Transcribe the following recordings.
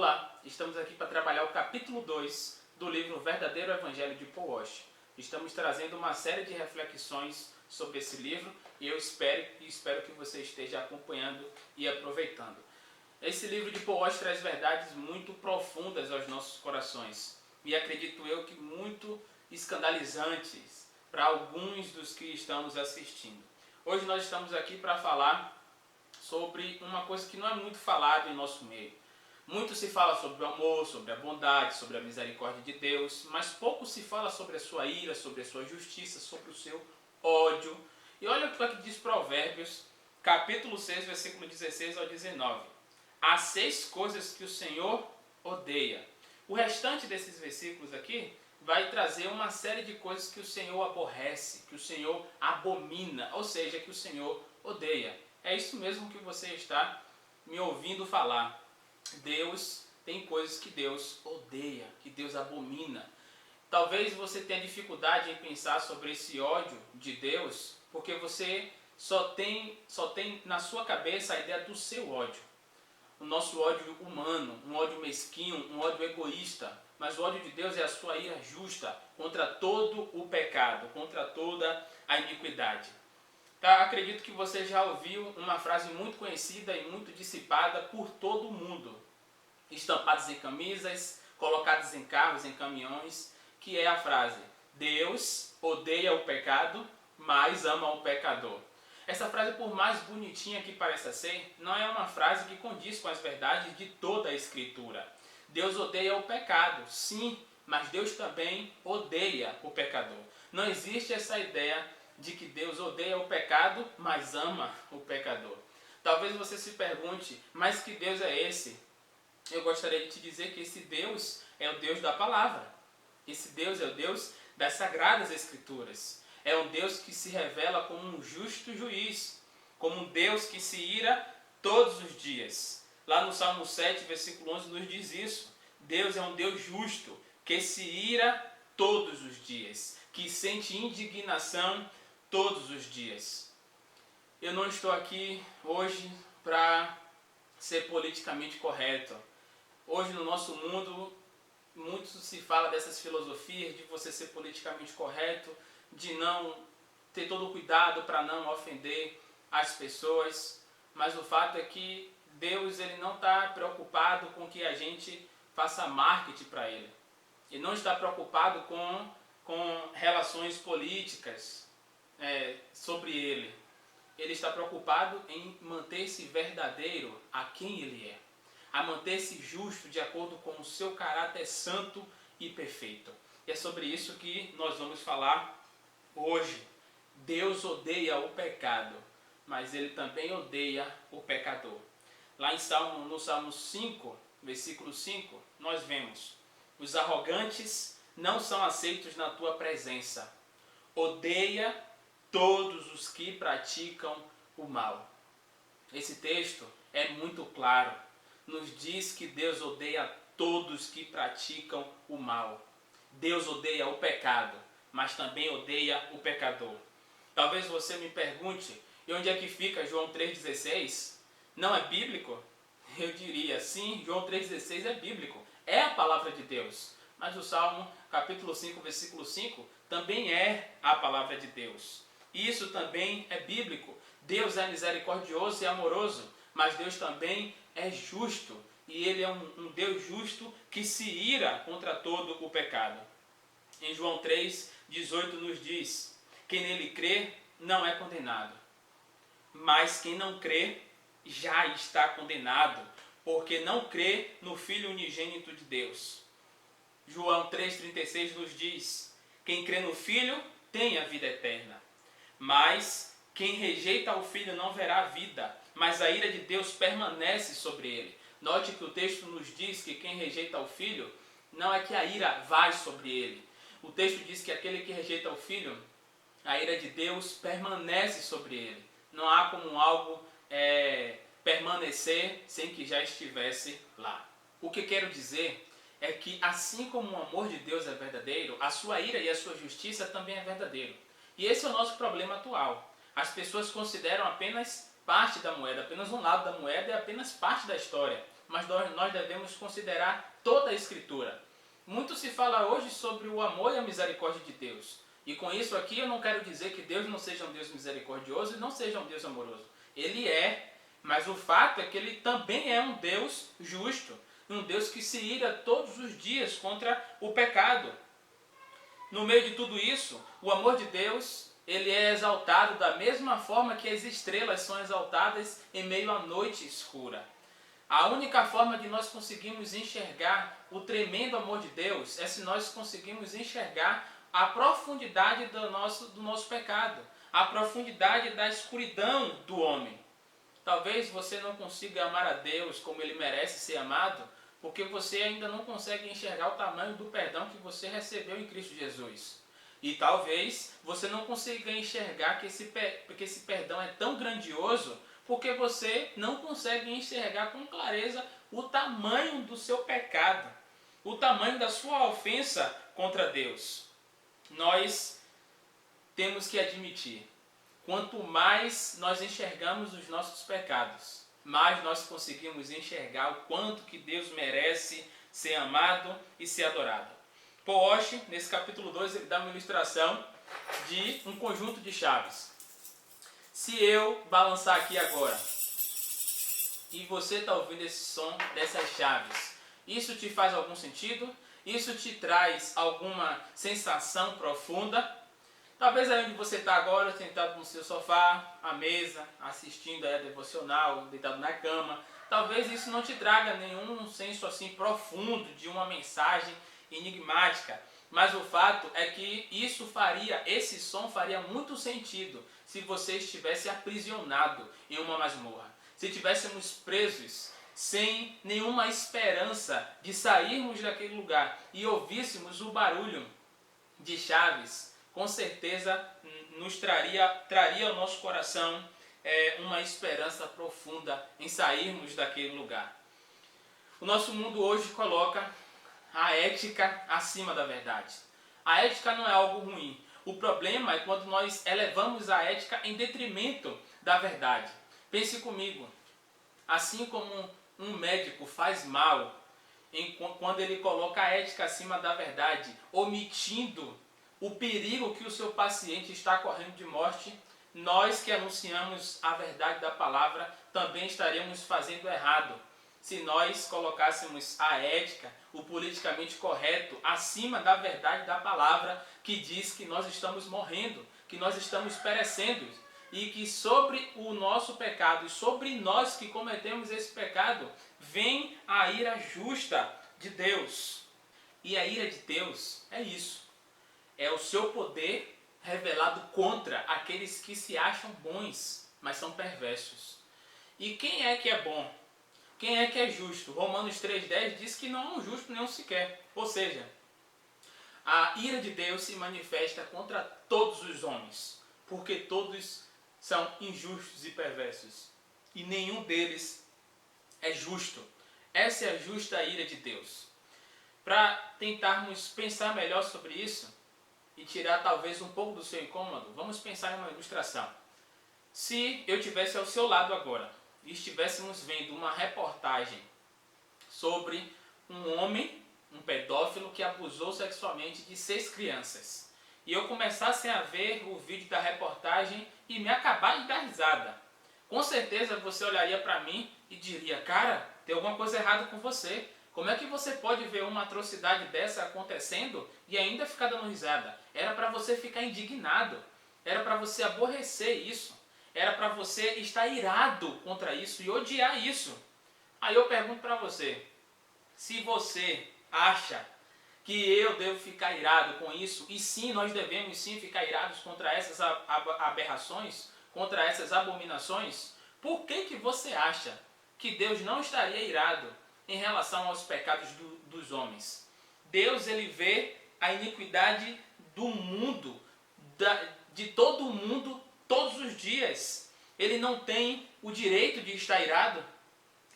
Olá, estamos aqui para trabalhar o capítulo 2 do livro Verdadeiro Evangelho de Paul Washer. Estamos trazendo uma série de reflexões sobre esse livro e eu espero que você esteja acompanhando e aproveitando. Esse livro de Paul Washer traz verdades muito profundas aos nossos corações e acredito eu que muito escandalizantes para alguns dos que estamos assistindo. Hoje nós estamos aqui para falar sobre uma coisa que não é muito falada em nosso meio. Muito se fala sobre o amor, sobre a bondade, sobre a misericórdia de Deus, mas pouco se fala sobre a sua ira, sobre a sua justiça, sobre o seu ódio. E olha o que diz Provérbios, capítulo 6, versículo 16 ao 19. Há 6 coisas que o Senhor odeia. O restante desses versículos aqui vai trazer uma série de coisas que o Senhor aborrece, que o Senhor abomina, ou seja, que o Senhor odeia. É isso mesmo que você está me ouvindo falar. Deus tem coisas que Deus odeia, que Deus abomina. Talvez você tenha dificuldade em pensar sobre esse ódio de Deus, porque você só tem na sua cabeça a ideia do seu ódio. O nosso ódio humano, um ódio mesquinho, um ódio egoísta. Mas o ódio de Deus é a sua ira justa contra todo o pecado, contra toda a iniquidade. Tá? Acredito que você já ouviu uma frase muito conhecida e muito dissipada por todo mundo, estampadas em camisas, colocadas em carros, em caminhões, que é a frase: Deus odeia o pecado, mas ama o pecador. Essa frase, por mais bonitinha que pareça ser, não é uma frase que condiz com as verdades de toda a Escritura. Deus odeia o pecado, sim, mas Deus também odeia o pecador. Não existe essa ideia de que Deus odeia o pecado, mas ama o pecador. Talvez você se pergunte, mas que Deus é esse? Eu gostaria de te dizer que esse Deus é o Deus da palavra. Esse Deus é o Deus das Sagradas Escrituras. É um Deus que se revela como um justo juiz, como um Deus que se ira todos os dias. Lá no Salmo 7, versículo 11, nos diz isso. Deus é um Deus justo, que se ira todos os dias, que sente indignação todos os dias. Eu não estou aqui hoje para ser politicamente correto. Hoje no nosso mundo, muito se fala dessas filosofias de você ser politicamente correto, de não ter todo o cuidado para não ofender as pessoas. Mas o fato é que Deus ele não está preocupado com que a gente faça marketing para Ele. Ele não está preocupado com relações políticas sobre Ele. Ele está preocupado em manter-se verdadeiro a quem Ele é, a manter-se justo de acordo com o seu caráter santo e perfeito. E é sobre isso que nós vamos falar hoje. Deus odeia o pecado, mas Ele também odeia o pecador. Lá no Salmo 5, versículo 5, nós vemos: os arrogantes não são aceitos na tua presença. Odeia todos os que praticam o mal. Esse texto é muito claro. Nos diz que Deus odeia todos que praticam o mal. Deus odeia o pecado, mas também odeia o pecador. Talvez você me pergunte, e onde é que fica João 3,16? Não é bíblico? Eu diria, sim, João 3,16 é bíblico. É a palavra de Deus. Mas o Salmo, capítulo 5, versículo 5, também é a palavra de Deus. Isso também é bíblico. Deus é misericordioso e amoroso, mas Deus também é justo. E Ele é um Deus justo que se ira contra todo o pecado. Em João 3,18 nos diz: quem nele crê não é condenado, mas quem não crê já está condenado, porque não crê no Filho unigênito de Deus. João 3,36 nos diz: quem crê no Filho tem a vida eterna, mas quem rejeita o Filho não verá a vida, mas a ira de Deus permanece sobre ele. Note que o texto nos diz que quem rejeita o Filho, não é que a ira vai sobre ele. O texto diz que aquele que rejeita o Filho, a ira de Deus permanece sobre ele. Não há como algo permanecer sem que já estivesse lá. O que quero dizer é que assim como o amor de Deus é verdadeiro, a sua ira e a sua justiça também é verdadeiro. E esse é o nosso problema atual. As pessoas consideram apenas parte da moeda, apenas um lado da moeda e apenas parte da história. mas nós devemos considerar toda a Escritura. Muito se fala hoje sobre o amor e a misericórdia de Deus. E com isso aqui eu não quero dizer que Deus não seja um Deus misericordioso e não seja um Deus amoroso. Ele é, mas o fato é que ele também é um Deus justo. Um Deus que se ira todos os dias contra o pecado. No meio de tudo isso, o amor de Deus, ele é exaltado da mesma forma que as estrelas são exaltadas em meio à noite escura. A única forma de nós conseguirmos enxergar o tremendo amor de Deus é se nós conseguirmos enxergar a profundidade do nosso pecado, a profundidade da escuridão do homem. Talvez você não consiga amar a Deus como Ele merece ser amado, porque você ainda não consegue enxergar o tamanho do perdão que você recebeu em Cristo Jesus. E talvez você não consiga enxergar que esse perdão é tão grandioso, porque você não consegue enxergar com clareza o tamanho do seu pecado, o tamanho da sua ofensa contra Deus. Nós temos que admitir, quanto mais nós enxergamos os nossos pecados, mais nós conseguimos enxergar o quanto que Deus merece ser amado e ser adorado. Paul Washer, nesse capítulo 2, ele dá uma ilustração de um conjunto de chaves. Se eu balançar aqui agora, e você está ouvindo esse som dessas chaves, isso te faz algum sentido? Isso te traz alguma sensação profunda? Talvez aí onde você está agora, sentado no seu sofá, à mesa, assistindo a devocional, deitado na cama, talvez isso não te traga nenhum senso assim profundo de uma mensagem enigmática. Mas o fato é que esse som faria muito sentido se você estivesse aprisionado em uma masmorra. Se estivéssemos presos, sem nenhuma esperança de sairmos daquele lugar e ouvíssemos o barulho de chaves, com certeza traria ao nosso coração uma esperança profunda em sairmos daquele lugar. O nosso mundo hoje coloca a ética acima da verdade. A ética não é algo ruim. O problema é quando nós elevamos a ética em detrimento da verdade. Pense comigo, assim como um médico faz mal quando ele coloca a ética acima da verdade, omitindo o perigo que o seu paciente está correndo de morte, nós que anunciamos a verdade da palavra também estaríamos fazendo errado se nós colocássemos a ética, o politicamente correto, acima da verdade da palavra, que diz que nós estamos morrendo, que nós estamos perecendo, e que sobre o nosso pecado e sobre nós que cometemos esse pecado, vem a ira justa de Deus. E a ira de Deus é isso. É o seu poder revelado contra aqueles que se acham bons, mas são perversos. E quem é que é bom? Quem é que é justo? Romanos 3,10 diz que não é um justo nenhum sequer. Ou seja, a ira de Deus se manifesta contra todos os homens, porque todos são injustos e perversos. E nenhum deles é justo. Essa é a justa ira de Deus. Para tentarmos pensar melhor sobre isso e tirar talvez um pouco do seu incômodo, vamos pensar em uma ilustração. Se eu estivesse ao seu lado agora e estivéssemos vendo uma reportagem sobre um homem, um pedófilo que abusou sexualmente de 6 crianças, e eu começasse a ver o vídeo da reportagem e me acabar de dar risada, com certeza você olharia para mim e diria: cara, tem alguma coisa errada com você. Como é que você pode ver uma atrocidade dessa acontecendo e ainda ficar dando risada? Era para você ficar indignado, era para você aborrecer isso, era para você estar irado contra isso e odiar isso. Aí eu pergunto para você, se você acha que eu devo ficar irado com isso, e sim, nós devemos sim ficar irados contra essas aberrações, contra essas abominações, por que você acha que Deus não estaria irado em relação aos pecados dos homens? Deus, ele vê a iniquidade do mundo, de todo o mundo, todos os dias. Ele não tem o direito de estar irado?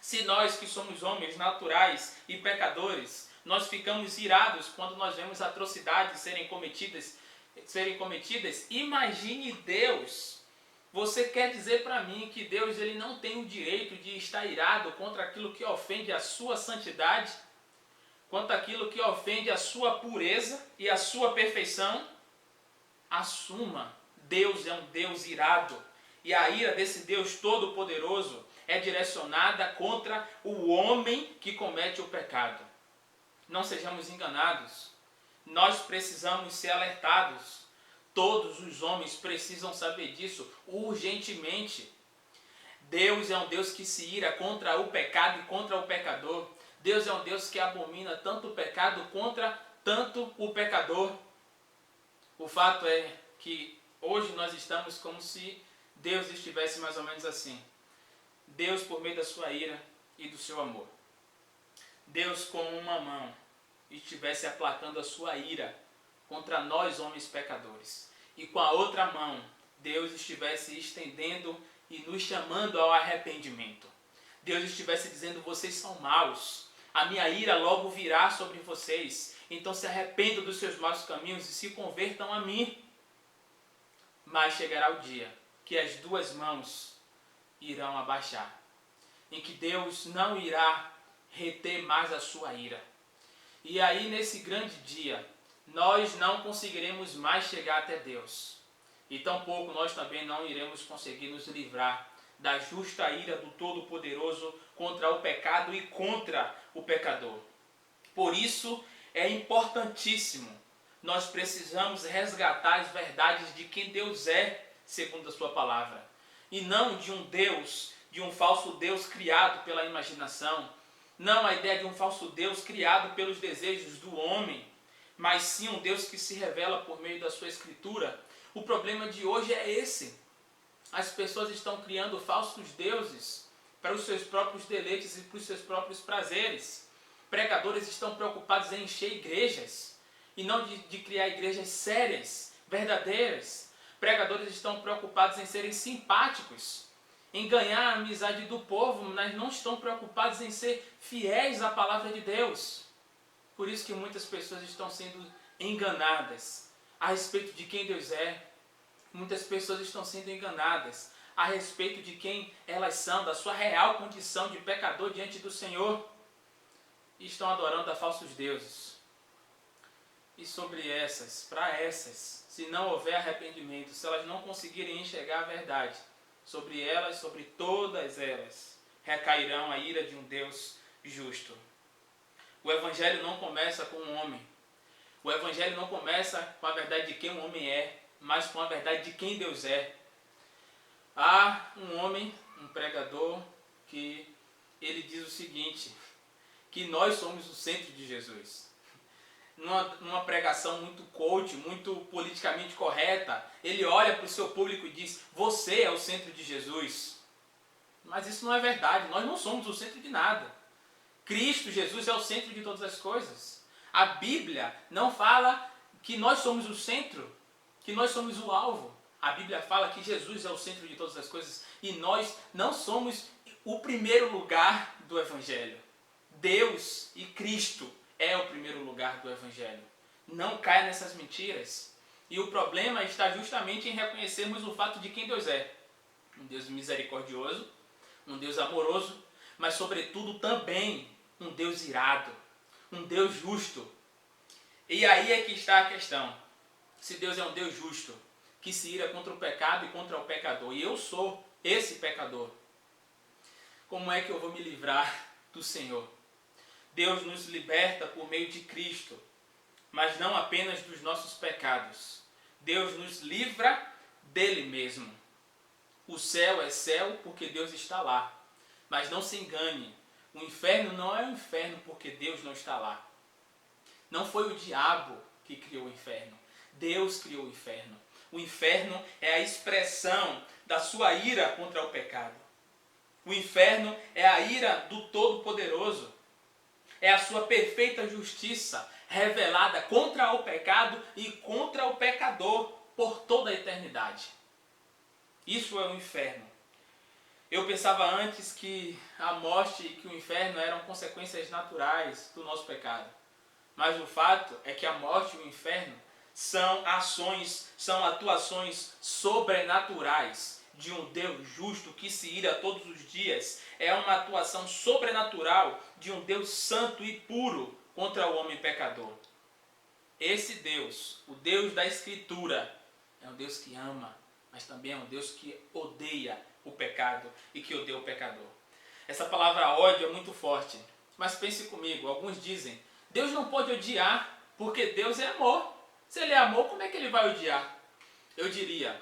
Se nós que somos homens naturais e pecadores, nós ficamos irados quando nós vemos atrocidades serem cometidas, imagine Deus. Você quer dizer para mim que Deus ele não tem o direito de estar irado contra aquilo que ofende a sua santidade? Contra aquilo que ofende a sua pureza e a sua perfeição? Assuma, Deus é um Deus irado. E a ira desse Deus todo-poderoso é direcionada contra o homem que comete o pecado. Não sejamos enganados. Nós precisamos ser alertados. Todos os homens precisam saber disso urgentemente. Deus é um Deus que se ira contra o pecado e contra o pecador. Deus é um Deus que abomina tanto o pecado contra tanto o pecador. O fato é que hoje nós estamos como se Deus estivesse mais ou menos assim. Deus por meio da sua ira e do seu amor. Deus com uma mão estivesse aplacando a sua ira contra nós homens pecadores. E com a outra mão, Deus estivesse estendendo e nos chamando ao arrependimento. Deus estivesse dizendo, vocês são maus, a minha ira logo virá sobre vocês. Então se arrependam dos seus maus caminhos e se convertam a mim. Mas chegará o dia que as duas mãos irão abaixar, em que Deus não irá reter mais a sua ira. E aí nesse grande dia, nós não conseguiremos mais chegar até Deus. E tampouco nós também não iremos conseguir nos livrar da justa ira do Todo-Poderoso contra o pecado e contra o pecador. Por isso é importantíssimo, nós precisamos resgatar as verdades de quem Deus é, segundo a sua palavra. E não de um Deus, de um falso Deus criado pela imaginação. Não a ideia de um falso Deus criado pelos desejos do homem, mas sim um Deus que se revela por meio da sua escritura. O problema de hoje é esse. As pessoas estão criando falsos deuses para os seus próprios deleites e para os seus próprios prazeres. Pregadores estão preocupados em encher igrejas e não de criar igrejas sérias, verdadeiras. Pregadores estão preocupados em serem simpáticos, em ganhar a amizade do povo, mas não estão preocupados em ser fiéis à palavra de Deus. Por isso que muitas pessoas estão sendo enganadas a respeito de quem Deus é. Muitas pessoas estão sendo enganadas a respeito de quem elas são, da sua real condição de pecador diante do Senhor. E estão adorando a falsos deuses. E sobre essas, para essas, se não houver arrependimento, se elas não conseguirem enxergar a verdade, sobre elas, sobre todas elas, recairão a ira de um Deus justo. O Evangelho não começa com um homem. O Evangelho não começa com a verdade de quem um homem é, mas com a verdade de quem Deus é. Há um homem, um pregador, que ele diz o seguinte, que nós somos o centro de Jesus. Numa pregação muito coach, muito politicamente correta, ele olha para o seu público e diz, você é o centro de Jesus. Mas isso não é verdade, nós não somos o centro de nada. Cristo Jesus é o centro de todas as coisas. A Bíblia não fala que nós somos o centro, que nós somos o alvo. A Bíblia fala que Jesus é o centro de todas as coisas e nós não somos o primeiro lugar do Evangelho. Deus e Cristo é o primeiro lugar do Evangelho. Não caia nessas mentiras. E o problema está justamente em reconhecermos o fato de quem Deus é. Um Deus misericordioso, um Deus amoroso, mas sobretudo também um Deus irado, um Deus justo. E aí é que está a questão. Se Deus é um Deus justo, que se ira contra o pecado e contra o pecador, e eu sou esse pecador, como é que eu vou me livrar do Senhor? Deus nos liberta por meio de Cristo, mas não apenas dos nossos pecados. Deus nos livra dele mesmo. O céu é céu porque Deus está lá. Mas não se engane, o inferno não é o inferno porque Deus não está lá. Não foi o diabo que criou o inferno. Deus criou o inferno. O inferno é a expressão da sua ira contra o pecado. O inferno é a ira do Todo-Poderoso. É a sua perfeita justiça revelada contra o pecado e contra o pecador por toda a eternidade. Isso é o inferno. Eu pensava antes que a morte e que o inferno eram consequências naturais do nosso pecado. Mas o fato é que a morte e o inferno são ações, são atuações sobrenaturais de um Deus justo que se ira todos os dias. É uma atuação sobrenatural de um Deus santo e puro contra o homem pecador. Esse Deus, o Deus da Escritura, é um Deus que ama, mas também é um Deus que odeia o pecado e que odeia o pecador. Essa palavra ódio é muito forte, mas pense comigo, alguns dizem, Deus não pode odiar porque Deus é amor. Se ele é amor, como é que ele vai odiar? Eu diria,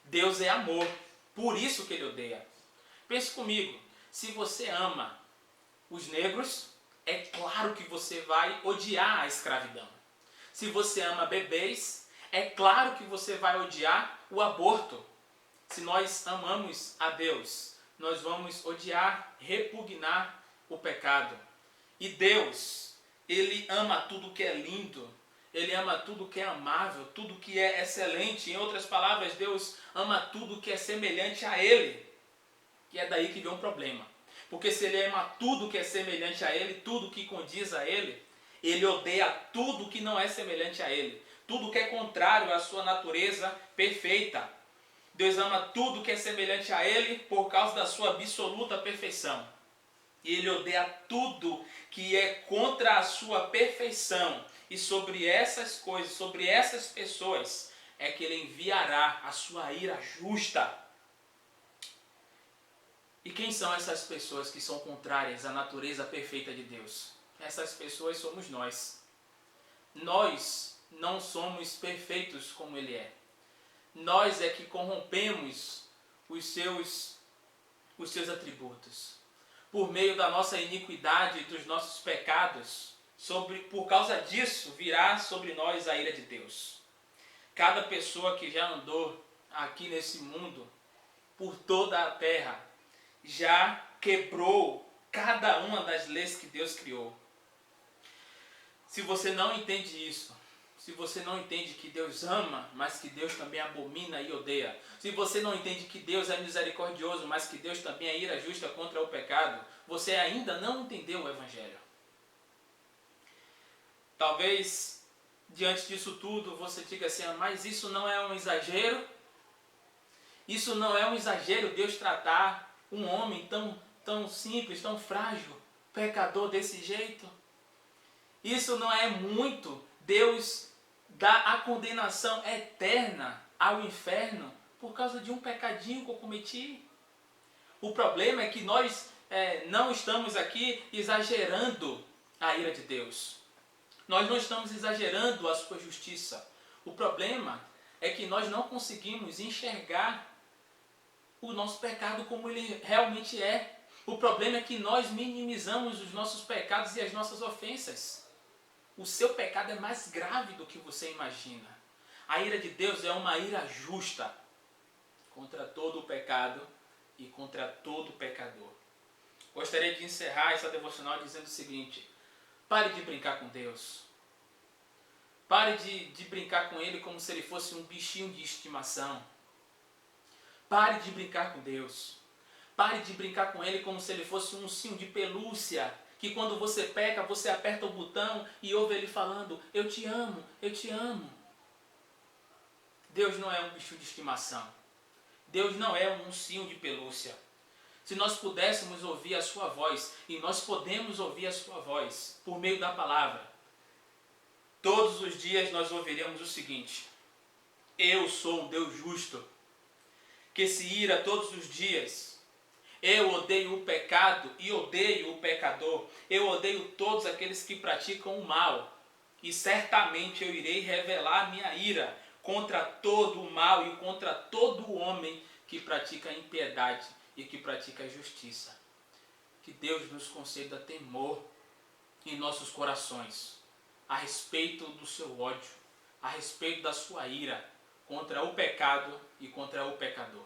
Deus é amor, por isso que ele odeia. Pense comigo, se você ama os negros, é claro que você vai odiar a escravidão. Se você ama bebês, é claro que você vai odiar o aborto. Se nós amamos a Deus, nós vamos odiar, repugnar o pecado. E Deus, Ele ama tudo que é lindo, Ele ama tudo que é amável, tudo que é excelente. Em outras palavras, Deus ama tudo que é semelhante a Ele. E é daí que vem um problema. Porque se Ele ama tudo que é semelhante a Ele, tudo que condiz a Ele, Ele odeia tudo que não é semelhante a Ele. Tudo que é contrário à sua natureza perfeita. Deus ama tudo que é semelhante a Ele por causa da sua absoluta perfeição. E Ele odeia tudo que é contra a sua perfeição. E sobre essas coisas, sobre essas pessoas, é que Ele enviará a sua ira justa. E quem são essas pessoas que são contrárias à natureza perfeita de Deus? Essas pessoas somos nós. Nós não somos perfeitos como Ele é. Nós é que corrompemos os seus atributos. Por meio da nossa iniquidade e dos nossos pecados, por causa disso, virá sobre nós a ira de Deus. Cada pessoa que já andou aqui nesse mundo, por toda a terra, já quebrou cada uma das leis que Deus criou. Se você não entende isso, se você não entende que Deus ama, mas que Deus também abomina e odeia, se você não entende que Deus é misericordioso, mas que Deus também é ira justa contra o pecado, você ainda não entendeu o Evangelho. Talvez, diante disso tudo, você diga assim, mas isso não é um exagero? Isso não é um exagero Deus tratar um homem tão simples, tão frágil, pecador desse jeito? Isso não é muito Deus dar a condenação eterna ao inferno por causa de um pecadinho que eu cometi? O problema é que nós não estamos aqui exagerando a ira de Deus. Nós não estamos exagerando a sua justiça. O problema é que nós não conseguimos enxergar o nosso pecado como ele realmente é. O problema é que nós minimizamos os nossos pecados e as nossas ofensas. O seu pecado é mais grave do que você imagina. A ira de Deus é uma ira justa contra todo o pecado e contra todo pecador. Gostaria de encerrar essa devocional dizendo o seguinte: pare de brincar com Deus. Pare de brincar com Ele como se Ele fosse um bichinho de estimação. Pare de brincar com Deus. Pare de brincar com Ele como se Ele fosse um ursinho de pelúcia, que quando você peca, você aperta o botão e ouve Ele falando, eu te amo, eu te amo. Deus não é um bicho de estimação. Deus não é um ursinho de pelúcia. Se nós pudéssemos ouvir a sua voz, e nós podemos ouvir a sua voz por meio da palavra, todos os dias nós ouviremos o seguinte: eu sou um Deus justo, que se ira todos os dias. Eu odeio o pecado e odeio o pecador. Eu odeio todos aqueles que praticam o mal. E certamente eu irei revelar minha ira contra todo o mal e contra todo homem que pratica impiedade e que pratica justiça. Que Deus nos conceda temor em nossos corações a respeito do seu ódio, a respeito da sua ira contra o pecado e contra o pecador.